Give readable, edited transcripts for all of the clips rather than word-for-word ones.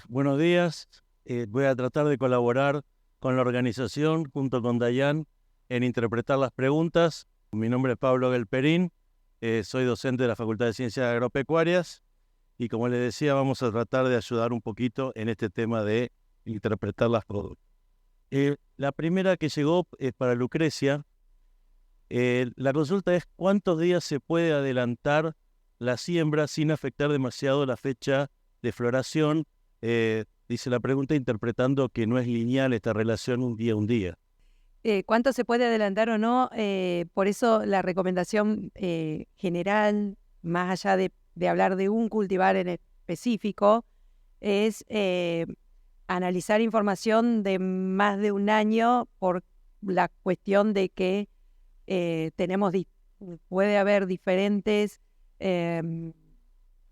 Buenos días. Voy a tratar de colaborar con la organización junto con Dayan en interpretar las preguntas. Mi nombre es Pablo Gelperín, soy docente de la Facultad de Ciencias Agropecuarias y como les decía vamos a tratar de ayudar un poquito en este tema de interpretar las preguntas. La primera que llegó es para Lucrecia. La consulta es ¿cuántos días se puede adelantar la siembra sin afectar demasiado la fecha de floración? Dice la pregunta interpretando que no es lineal esta relación un día a un día. ¿Cuánto se puede adelantar o no? Por eso la recomendación general, más allá de hablar de un cultivar en específico, es analizar información de más de un año por la cuestión de que puede haber diferentes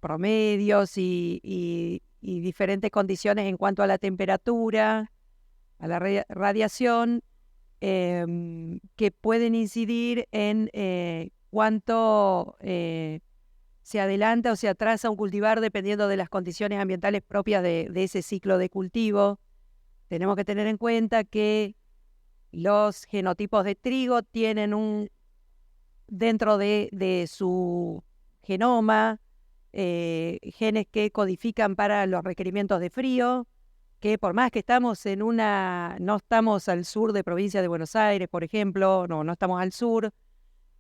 promedios y diferentes condiciones en cuanto a la temperatura, a la radiación, que pueden incidir en cuánto se adelanta o se atrasa un cultivar dependiendo de las condiciones ambientales propias de ese ciclo de cultivo. Tenemos que tener en cuenta que los genotipos de trigo tienen dentro de su genoma genes que codifican para los requerimientos de frío, que por más que no estamos al sur de provincia de Buenos Aires, por ejemplo, no estamos al sur,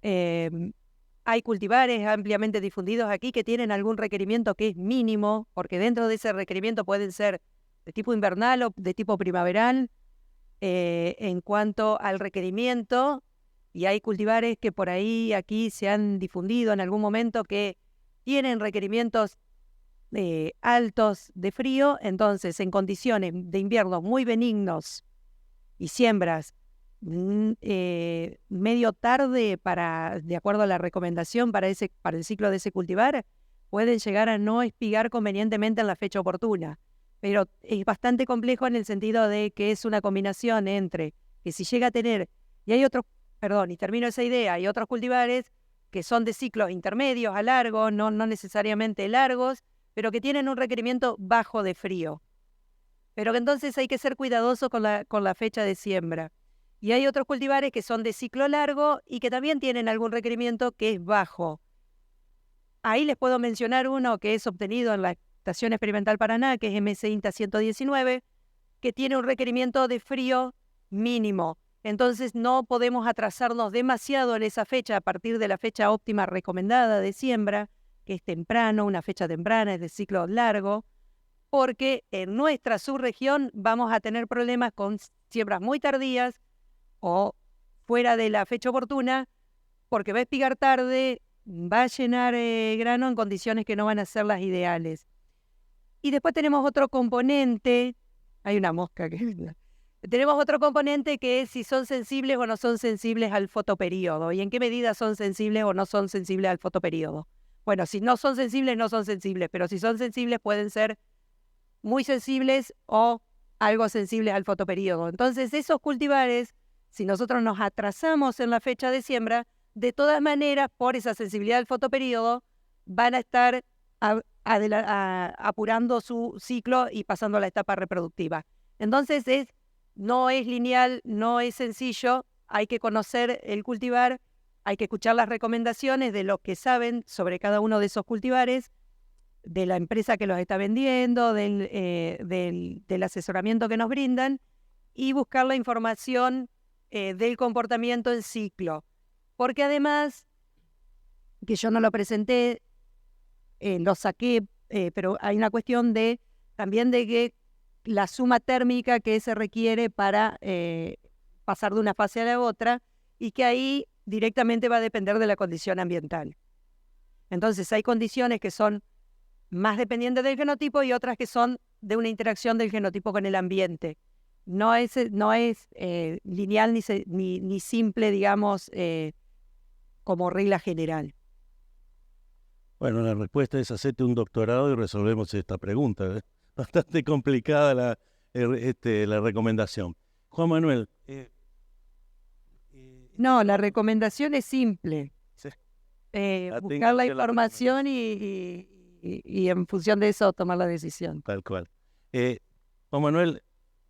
hay cultivares ampliamente difundidos aquí que tienen algún requerimiento que es mínimo, porque dentro de ese requerimiento pueden ser de tipo invernal o de tipo primaveral, en cuanto al requerimiento, y hay cultivares que por ahí aquí se han difundido en algún momento que tienen requerimientos altos de frío. Entonces en condiciones de invierno muy benignos y siembras medio tarde de acuerdo a la recomendación para el ciclo de ese cultivar, pueden llegar a no espigar convenientemente en la fecha oportuna. Pero es bastante complejo en el sentido de que es una combinación entre que si llega a tener, y termino esa idea, hay otros cultivares que son de ciclos intermedios a largos, no necesariamente largos, pero que tienen un requerimiento bajo de frío. Pero que entonces hay que ser cuidadoso con la fecha de siembra. Y hay otros cultivares que son de ciclo largo y que también tienen algún requerimiento que es bajo. Ahí les puedo mencionar uno que es obtenido en la Estación Experimental Paraná, que es MS INTA 119, que tiene un requerimiento de frío mínimo. Entonces no podemos atrasarnos demasiado en esa fecha a partir de la fecha óptima recomendada de siembra, que es temprano, una fecha temprana, es de ciclo largo, porque en nuestra subregión vamos a tener problemas con siembras muy tardías o fuera de la fecha oportuna, porque va a espigar tarde, va a llenar grano en condiciones que no van a ser las ideales. Y después tenemos otro componente, hay una mosca que... Tenemos otro componente que es si son sensibles o no son sensibles al fotoperíodo y en qué medida son sensibles o no son sensibles al fotoperíodo. Bueno, si no son sensibles, no son sensibles, pero si son sensibles pueden ser muy sensibles o algo sensibles al fotoperíodo. Entonces, esos cultivares, si nosotros nos atrasamos en la fecha de siembra, de todas maneras, por esa sensibilidad al fotoperíodo, van a estar apurando su ciclo y pasando a la etapa reproductiva. Entonces, no es lineal, no es sencillo, hay que conocer el cultivar, hay que escuchar las recomendaciones de los que saben sobre cada uno de esos cultivares, de la empresa que los está vendiendo, del asesoramiento que nos brindan, y buscar la información del comportamiento en ciclo. Porque además, que yo no lo presenté, lo saqué, pero hay una cuestión también de que la suma térmica que se requiere para pasar de una fase a la otra, y que ahí directamente va a depender de la condición ambiental. Entonces hay condiciones que son más dependientes del genotipo y otras que son de una interacción del genotipo con el ambiente. No es lineal ni simple, digamos, como regla general. Bueno, la respuesta es hacerte un doctorado y resolvemos esta pregunta. Bastante complicada la recomendación. Juan Manuel. No, la recomendación es simple. Sí, Buscar la hacer la información recomendación. y en función de eso tomar la decisión. Tal cual. Juan Manuel,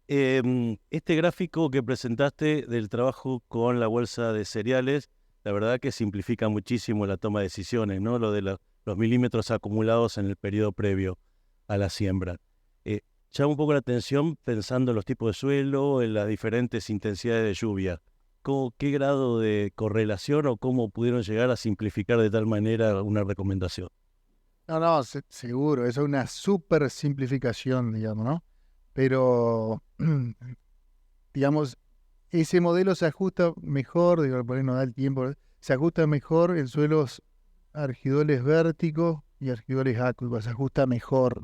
este gráfico que presentaste del trabajo con la bolsa de cereales, la verdad que simplifica muchísimo la toma de decisiones, ¿no? Lo de los milímetros acumulados en el periodo previo a la siembra. Llama un poco la atención pensando en los tipos de suelo, en las diferentes intensidades de lluvia. ¿Qué grado de correlación o cómo pudieron llegar a simplificar de tal manera una recomendación? No, seguro, eso es una súper simplificación, digamos, ¿no? Pero, digamos, ese modelo se ajusta mejor, digo, por ahí no da el tiempo, se ajusta mejor en suelos argidoles vérticos y argidoles acuícolas, se ajusta mejor.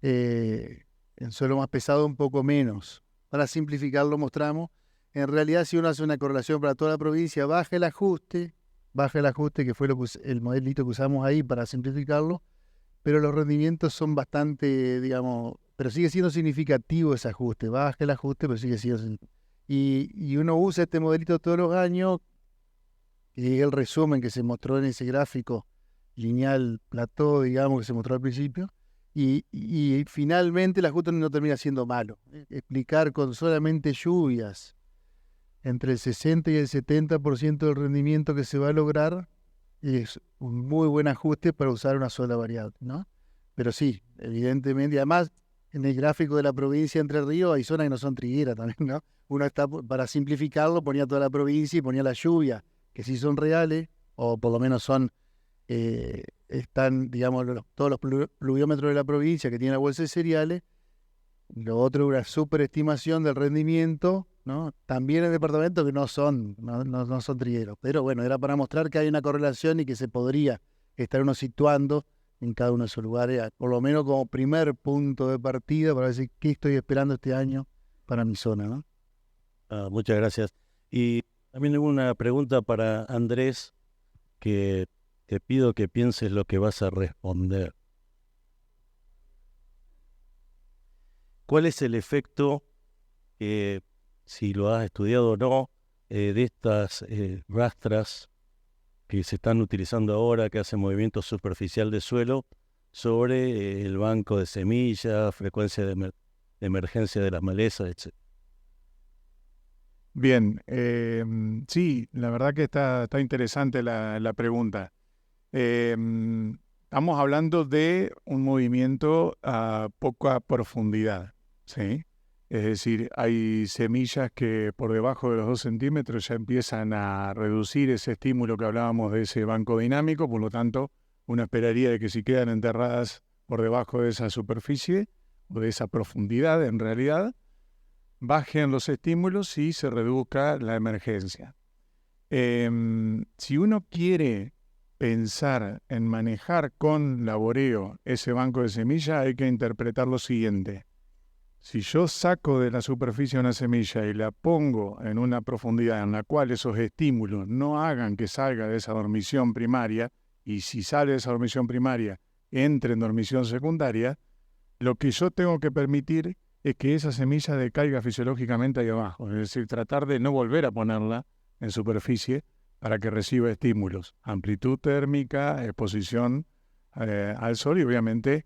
En suelo más pesado un poco menos. Para simplificarlo mostramos, en realidad si uno hace una correlación para toda la provincia, baja el ajuste, que fue el modelito que usamos ahí para simplificarlo, pero los rendimientos son bastante, digamos, pero sigue siendo significativo ese ajuste, baja el ajuste, pero sigue siendo. Y uno usa este modelito todos los años, y el resumen que se mostró en ese gráfico lineal plató, digamos, que se mostró al principio, y finalmente el ajuste no termina siendo malo. Explicar con solamente lluvias entre el 60 y el 70% del rendimiento que se va a lograr es un muy buen ajuste para usar una sola variable, ¿no? Pero sí, evidentemente, y además en el gráfico de la provincia de Entre Ríos hay zonas que no son trigueras también, ¿no? Uno está, para simplificarlo, ponía toda la provincia y ponía la lluvia, que sí son reales, o por lo menos son, están, digamos, todos los pluviómetros de la provincia que tienen la bolsa de cereales. Lo otro es una superestimación del rendimiento, ¿no? También en departamentos que no son trigueros. Pero bueno, era para mostrar que hay una correlación y que se podría estar uno situando en cada uno de esos lugares, por lo menos como primer punto de partida para decir qué estoy esperando este año para mi zona, ¿no? Muchas gracias. Y también tengo una pregunta para Andrés, que te pido que pienses lo que vas a responder. ¿Cuál es el efecto, si lo has estudiado o no, de estas rastras que se están utilizando ahora, que hacen movimiento superficial de suelo, sobre el banco de semillas, frecuencia de emergencia de las malezas, etc.? Bien, sí, la verdad que está interesante la pregunta. Estamos hablando de un movimiento a poca profundidad, ¿sí? Es decir, hay semillas que por debajo de los 2 centímetros ya empiezan a reducir ese estímulo que hablábamos de ese banco dinámico, por lo tanto, uno esperaría de que si quedan enterradas por debajo de esa superficie o de esa profundidad en realidad, bajen los estímulos y se reduzca la emergencia. Si uno quiere pensar en manejar con laboreo ese banco de semilla, hay que interpretar lo siguiente. Si yo saco de la superficie una semilla y la pongo en una profundidad en la cual esos estímulos no hagan que salga de esa dormición primaria, y si sale de esa dormición primaria, entre en dormición secundaria, lo que yo tengo que permitir es que esa semilla decaiga fisiológicamente ahí abajo, es decir, tratar de no volver a ponerla en superficie para que reciba estímulos, amplitud térmica, exposición al sol y obviamente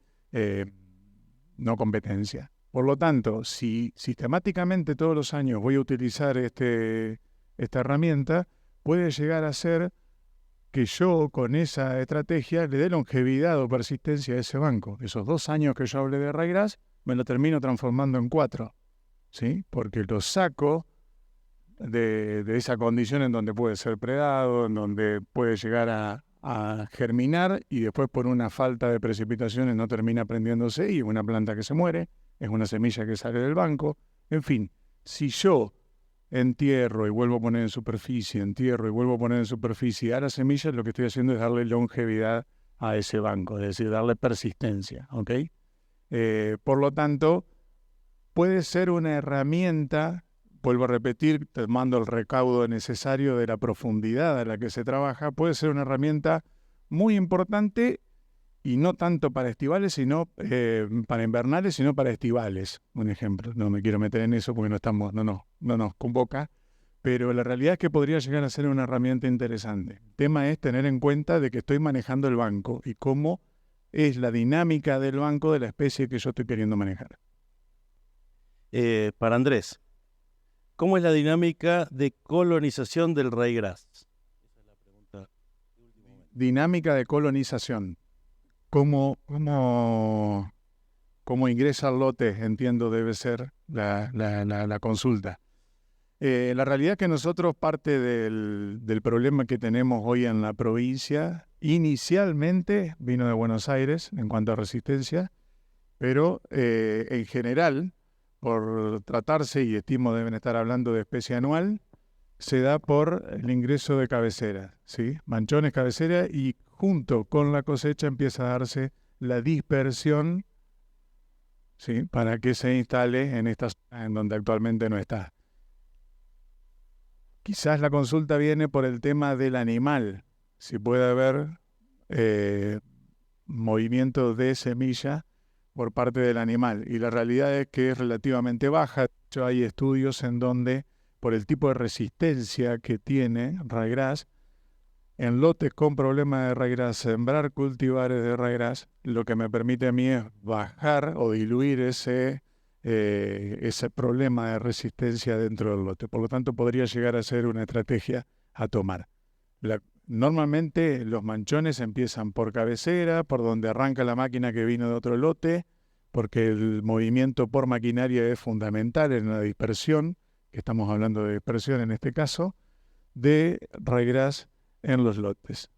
no competencia. Por lo tanto, si sistemáticamente todos los años voy a utilizar esta herramienta, puede llegar a ser que yo con esa estrategia le dé longevidad o persistencia a ese banco. Esos 2 años que yo hablé de ryegrass, me lo termino transformando en 4, ¿sí? Porque lo saco de esa condición en donde puede ser predado, en donde puede llegar a germinar y después por una falta de precipitaciones no termina prendiéndose y una planta que se muere, es una semilla que sale del banco. En fin, si yo entierro y vuelvo a poner en superficie, entierro y vuelvo a poner en superficie a las semillas, lo que estoy haciendo es darle longevidad a ese banco, es decir, darle persistencia, ¿ok? Por lo tanto, puede ser una herramienta, vuelvo a repetir, tomando el recaudo necesario de la profundidad a la que se trabaja, puede ser una herramienta muy importante y no tanto para estivales, sino para invernales, sino para estivales. Un ejemplo, no me quiero meter en eso porque no nos convoca, pero la realidad es que podría llegar a ser una herramienta interesante. El tema es tener en cuenta de que estoy manejando el banco y cómo es la dinámica del banco de la especie que yo estoy queriendo manejar. Para Andrés, ¿cómo es la dinámica de colonización del ryegrass? Esa es la pregunta. Dinámica de colonización. ¿Cómo ingresa al lote? Entiendo debe ser la consulta. La realidad es que nosotros parte del problema que tenemos hoy en la provincia, inicialmente vino de Buenos Aires en cuanto a resistencia, pero en general, por tratarse, y estimo deben estar hablando de especie anual, se da por el ingreso de cabecera, ¿sí? Manchones, cabecera, y junto con la cosecha empieza a darse la dispersión, ¿sí? Para que se instale en esta zona en donde actualmente no está. Quizás la consulta viene por el tema del animal, si puede haber movimiento de semilla por parte del animal. Y la realidad es que es relativamente baja. De hecho, hay estudios en donde, por el tipo de resistencia que tiene ryegrass, en lotes con problemas de ryegrass, sembrar cultivares de ryegrass, lo que me permite a mí es bajar o diluir ese problema de resistencia dentro del lote. Por lo tanto, podría llegar a ser una estrategia a tomar. Normalmente los manchones empiezan por cabecera, por donde arranca la máquina que vino de otro lote, porque el movimiento por maquinaria es fundamental en la dispersión, que estamos hablando de dispersión en este caso, de ryegrass en los lotes.